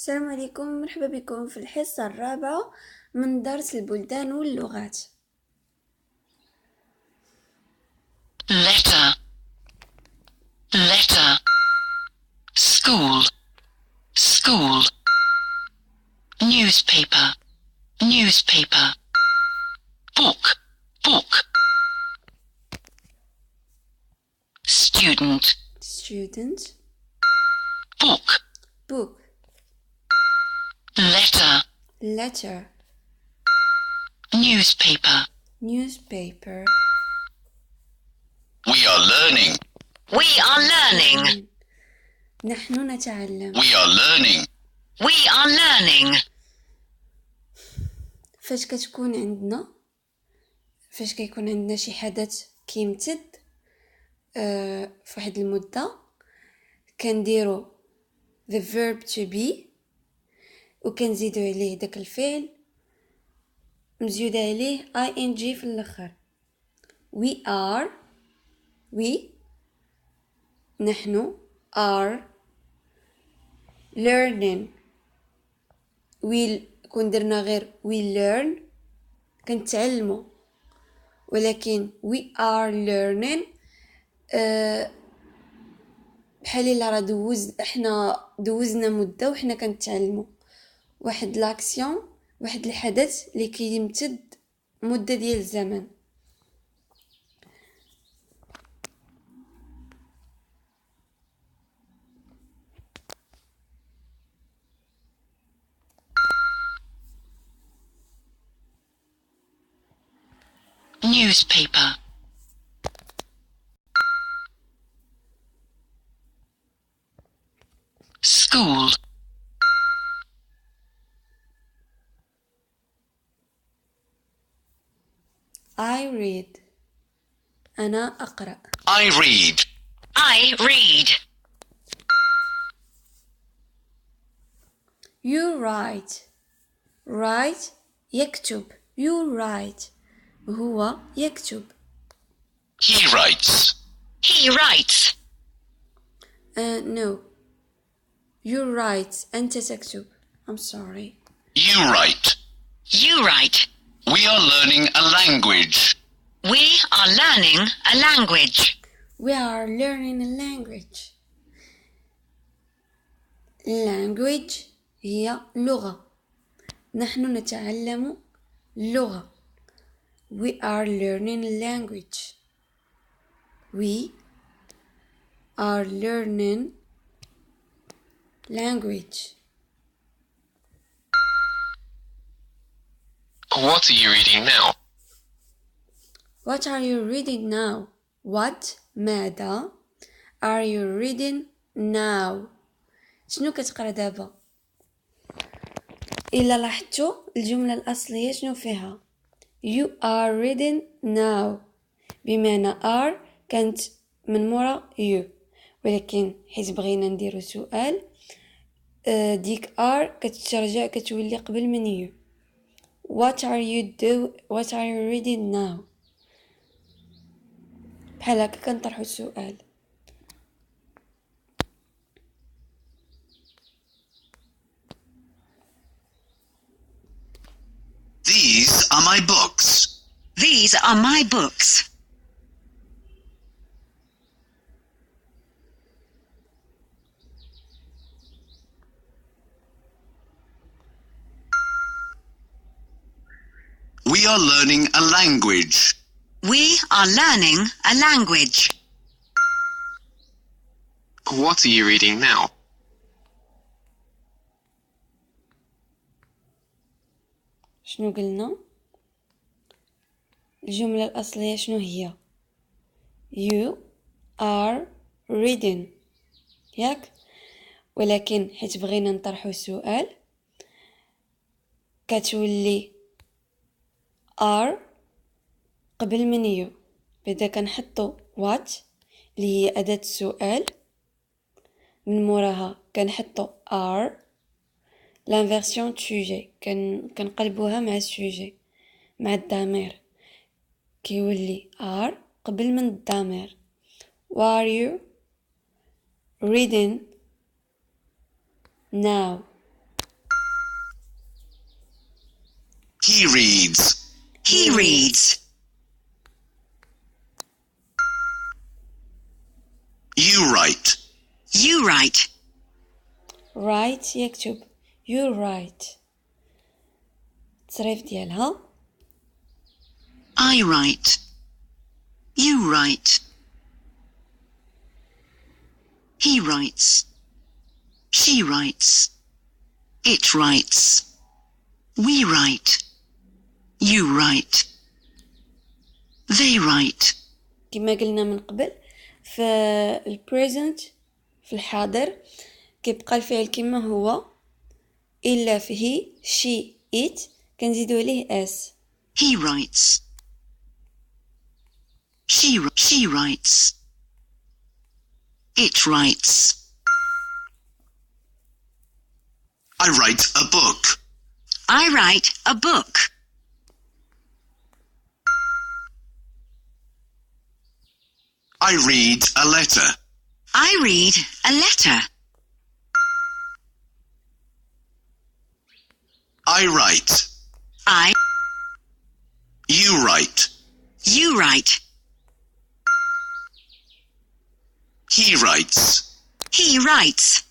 السلام عليكم، مرحبا بكم في الحصة الرابعة من درس البلدان واللغات. letter, letter, school, school, newspaper, newspaper, book, book, student, student, book, book, letter, letter, newspaper. newspaper. We are learning. We are learning. نحن نتعلم. We are learning. We are learning. فاش كيكون عندنا شي حدث كيمتد في واحد المدة، كنديرو the verb to be وكنزيدو عليه داك الفعل مزيود عليه ing في الاخر. نحن are learning. كون درنا غير we learn كنتعلمو، ولكن we are learning بحال الا راه احنا دوزنا مده وحنا كنتعلمو واحد لاكسيون، واحد الحدث اللي كيمتد مده ديال الزمن. Newspaper. School. I read. أنا أقرأ. I read. I read. You write. write يكتب. You write. هو يكتب. He writes. He writes. No. You write. أنت تكتب. I'm sorry. You write. You write. We are learning a language. We are learning a language. We are learning a language. Language هي لغة. نحن نتعلم لغة. We are learning a language. We are learning language. What are you reading now? What are you reading now? What ماذا are you reading now? شنو كتقرا دابا؟ إلا لاحظتوا الجملة الأصلية شنو فيها؟ You are reading now، بمعنى are كانت من مورا you، ولكن حيت بغينا نديرو سؤال ديك are كترجع كتولي قبل من you. What are you reading now؟ بحال هكا كنطرحو السؤال. These are my books. These are my books. We are learning a language. We are learning a language. What are you reading now? شنو قلنا؟ الجملة الأصلية شنو هي؟ You are reading، ياك؟ ولكن حيت بغينا نطرحو السؤال كتولي are قبل من you، بدا كنحطو what اللي هي أداة السؤال، من موراها كنحطو are l'inversion sujet، كنقلبوها مع السوجي مع الضمير، كيولي are قبل من الضمير. What are you reading now؟ He reads. He reads. You write. You write. write يكتب. you write. التصريف ديالها I write. You write. He writes. She writes. It writes. We write. You write. They write. كما قلنا من قبل في البريزنت في الحاضر كيبقى الفعل كما هو إلا في he, she, it كنزيدو عليه s. He writes. She writes. It writes. I write a book. I write a book. I read a letter. I read a letter. I write. You write. You write. He writes. He writes.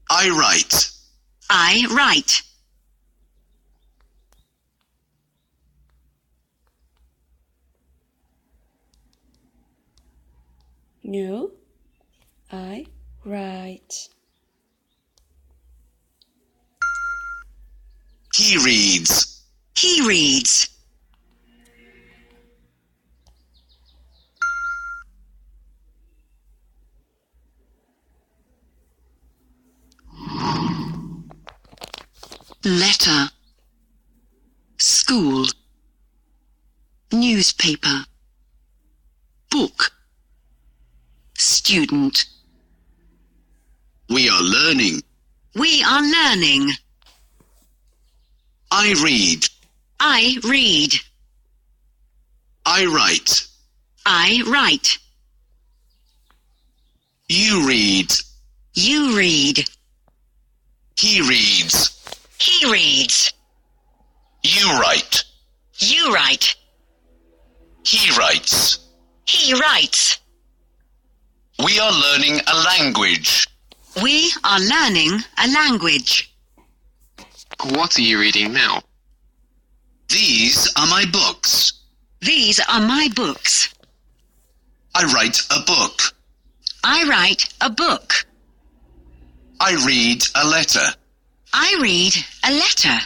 I write. I write. No, I write. He reads. He reads. Letter. School. Newspaper. Book. Student. We are learning. We are learning. I read. I read. I write. I write. You read. You read. He reads. He reads. You write. You write. He writes. He writes. We are learning a language. We are learning a language. What are you reading now? These are my books. These are my books. I write a book. I write a book. I read a letter. I read a letter.